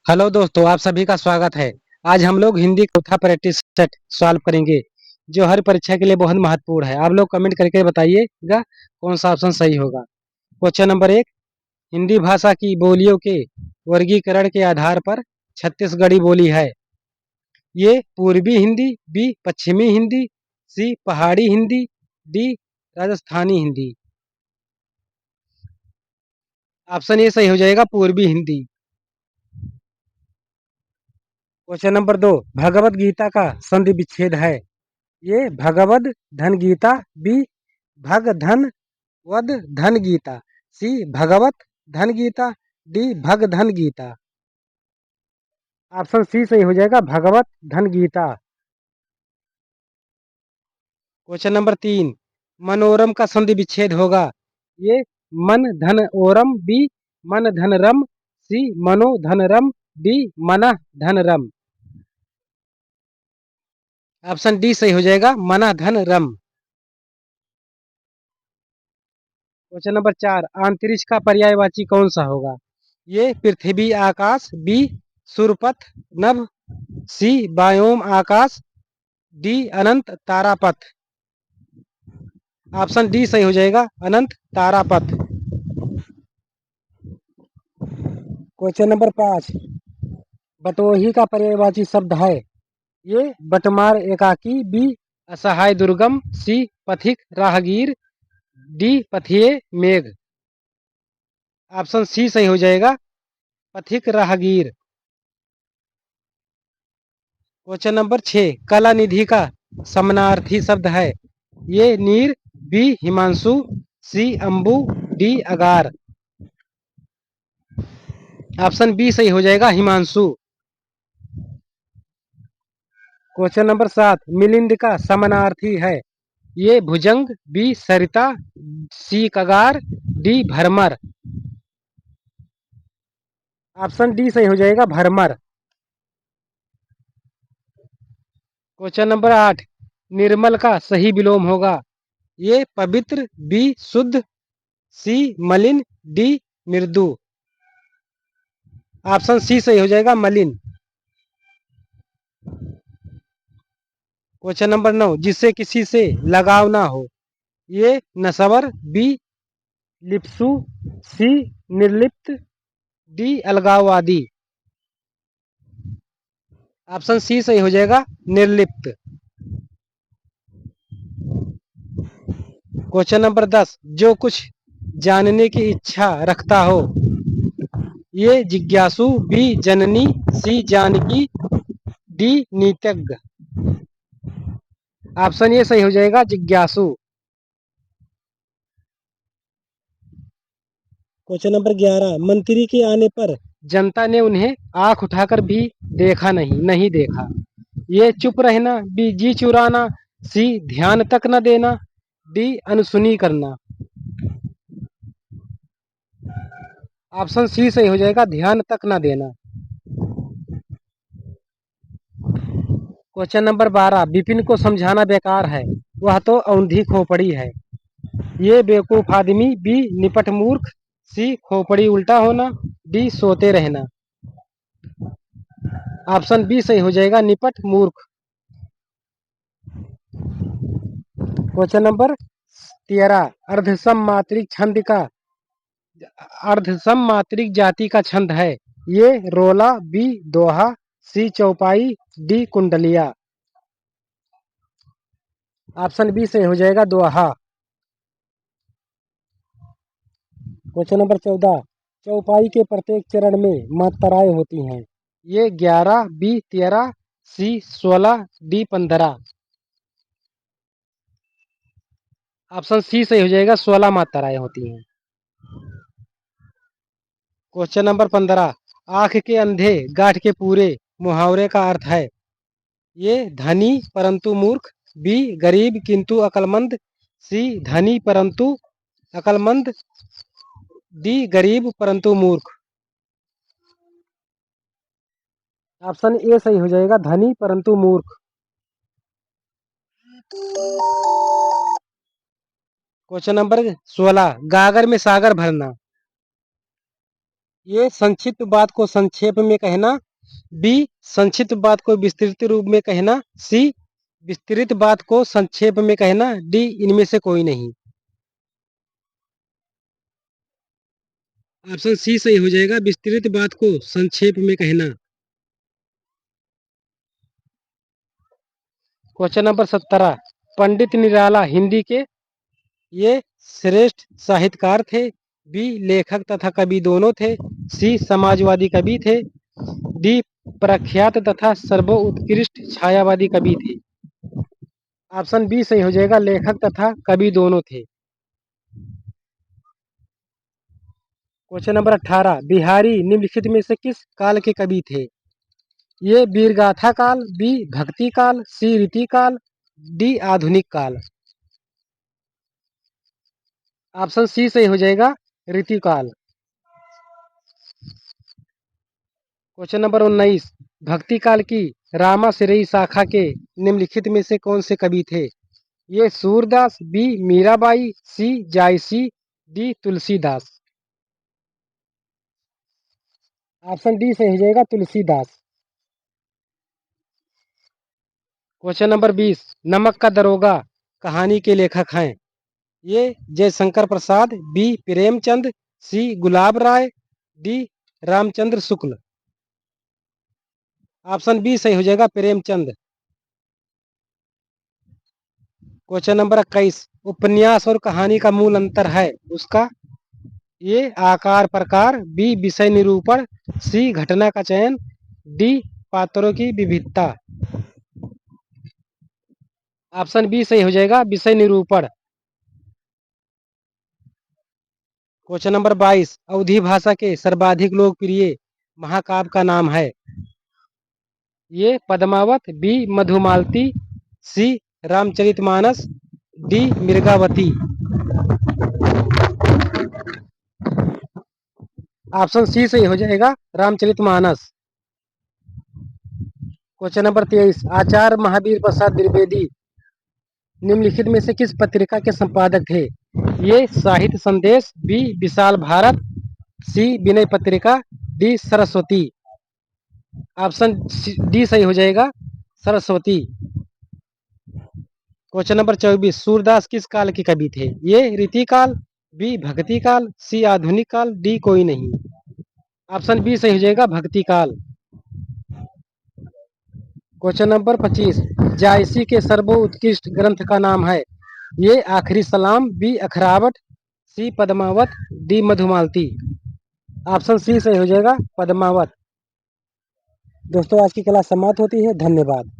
Hello दोस्तों, आप सभी का स्वागत है। आज हम लोग हिंदी कथा प्रैक्टिस सेट सॉल्व करेंगे, जो हर परीक्षा के लिए बहुत महत्वपूर्ण है। आप लोग कमेंट करके बताइएगा कौन सा ऑप्शन सही होगा। Question number 1। हिंदी भाषा की बोलियों के वर्गीकरण के आधार पर छत्तीसगढ़ी बोली है। ये पूर्वी हिंदी, बी पश्चिमी Hindi, C Pahari Hindi, D Rajasthani Hindi. Option A सही हो जाएगा, पूर्वी हिंदी। Question number 2। भगवत गीता का संधि विच्छेद है। ये भगवद धन गीता, बी भग धन वद धन गीता, सी भगवत धन गीता, डी भग धन गीता। ऑप्शन सी सही हो जाएगा, भगवत धन गीता। Question number 3। मनोरम का संधि विच्छेद होगा। ये मन धन ओरम, बी मन धन रम, सी मनो धन रम, डी मना धन रम। ऑप्शन डी सही हो जाएगा, मना धन रम। Question number 4। अंतरिक्ष का पर्यायवाची कौन सा होगा। ये पृथ्वी आकाश, बी सूर्यपथ नभ, सी बायोम आकाश, डी अनंत तारापथ। ऑप्शन डी सही हो जाएगा, अनंत तारापथ। Question number 5। बटोही का पर्यायवाची शब्द है। ये बटमार एकाकी, बी असहाय दुर्गम, सी पथिक राहगीर, डी पथिये मेघ। ऑप्शन सी सही हो जाएगा, पथिक राहगीर। Question number 6। कला निधि का समानार्थी शब्द है। ये नीर, बी हिमांशु, सी अंबु, डी अगार। ऑप्शन बी सही हो जाएगा, हिमांशु। Question number 7। मिलिंद का समानार्थी है। ये भुजंग, बी सरिता, सी कगार, डी भरमर। ऑप्शन डी सही हो जाएगा, भरमर। Question number 8। निर्मल का सही विलोम होगा। ये पवित्र, बी शुद्ध, सी मलिन, डी मृदु। ऑप्शन सी सही हो जाएगा, मलिन। Question number 9। जिससे किसी से लगाव ना हो। ये नसवर, बी लिप्सु, सी निर्लिप्त, डी अलगाववादी। ऑप्शन सी सही हो जाएगा, निर्लिप्त। Question number 10। जो कुछ जानने की इच्छा रखता हो। ये जिज्ञासु, बी जननी, सी जानकी, डी नीतज्ञ। ऑप्शन ये सही हो जाएगा, जिज्ञासु। Question number 11। मंत्री के आने पर जनता ने उन्हें आंख उठाकर भी देखा नहीं देखा। ये चुप रहना, बी जी चुराना, सी ध्यान तक न देना, डी अनसुनी करना। ऑप्शन सी सही हो जाएगा, ध्यान तक न देना। Question number 12। विपिन को समझाना बेकार है, वह तो औंधी खोपड़ी है। ये बेवकूफ आदमी, बी निपट मूर्ख, सी खोपड़ी उल्टा होना, डी सोते रहना। ऑप्शन बी सही हो जाएगा, निपट मूर्ख। Question number 13। अर्धसम मात्रिक छंद का अर्धसम मात्रिक जाति का छंद है। ये रोला, बी दोहा, सी चौपाई, डी कुंडलिया। ऑप्शन बी सही हो जाएगा, दोहा। Question number 14। चौपाई के प्रत्येक चरण में मात्राएं होती हैं। ये 11, बी 13, सी 16, डी 15। ऑप्शन सी सही हो जाएगा, 16 मात्राएं होती हैं। Question number 15। आंख के अंधे गांठ के पूरे मुहावरे का अर्थ है। ये धनी परंतु मूर्ख, बी गरीब किंतु अकलमंद, सी धनी परंतु अकलमंद, डी गरीब परंतु मूर्ख। ऑप्शन ए सही हो जाएगा, धनी परंतु मूर्ख। Question number 16। गागर में सागर भरना। ए संक्षिप्त बात को संक्षेप में कहना, बी संक्षिप्त बात को विस्तृत रूप में कहना, सी विस्तृत बात को संक्षेप में कहना, डी इनमें से कोई नहीं। ऑप्शन सी सही हो जाएगा, विस्तृत बात को संक्षेप में कहना। क्वेश्चन नंबर 17, पंडित निराला हिंदी के ये श्रेष्ठ साहित्यकार थे, बी लेखक तथा कवि दोनों थे, सी समाजवादी कवि थे, डी प्रख्यात तथा सर्वोत्कृष्ट छायावादी कवि थे। ऑप्शन बी सही हो जाएगा, लेखक तथा कवि दोनों थे। क्वेश्चन नंबर 18, बिहारी निम्नलिखित में से किस काल के कवि थे? ये वीरगाथा काल, बी भक्ति काल, सी रीति काल, डी आधुनिक काल। ऑप्शन सी सही हो जाएगा, रीति काल। क्वेश्चन नंबर 19, भक्ति काल की रामाश्रयी शाखा के निम्नलिखित में से कौन से कवि थे? ये सूरदास, बी मीराबाई, सी जायसी, डी तुलसीदास। ऑप्शन डी सही हो जाएगा, तुलसीदास। क्वेश्चन नंबर 20, नमक का दरोगा कहानी के लेखक हैं? ये जयशंकर प्रसाद, बी प्रेमचंद, सी गुलाब राय, D Ramchandra Shukla. Option B सही हो जाएगा, प्रेमचंद। क्वेश्चन नंबर 21, उपन्यास और कहानी का मूल अंतर है उसका? ये आकार प्रकार, बी विषय निरूपण, सी घटना का चयन, डी पात्रों की विविधता। ऑप्शन बी सही हो जाएगा, विषय निरूपण। क्वेश्चन नंबर 22, अवधी भाषा के सर्वाधिक लोकप्रिय महाकाव्य का नाम है? ये Padmavat, B Madhumalati, C Ramcharitmanas, D Mrigavati. Option C सही हो जाएगा, रामचरितमानस। क्वेश्चन नंबर 23, आचार्य महावीर प्रसाद द्विवेदी निम्नलिखित में से किस पत्रिका के संपादक थे? ये साहित्य संदेश, बी विशाल भारत, सी Vinay Patrika, D Saraswati. Option D सही हो जाएगा, सरस्वती। क्वेश्चन नंबर 24, सूरदास किस काल के कवि थे? ये रीति काल, बी भक्ति काल, सी आधुनिक काल, डी कोई नहीं। ऑप्शन बी सही हो जाएगा, भक्ति काल। क्वेश्चन नंबर 25, जायसी के सर्वोत्कृष्ट ग्रंथ का नाम है? ये Akhiri Salam, B Akhravat, C Padmavat, D Madhumalati. Option C सही हो जाएगा, पद्मावत। दोस्तों आज की क्लास समाप्त होती है, धन्यवाद।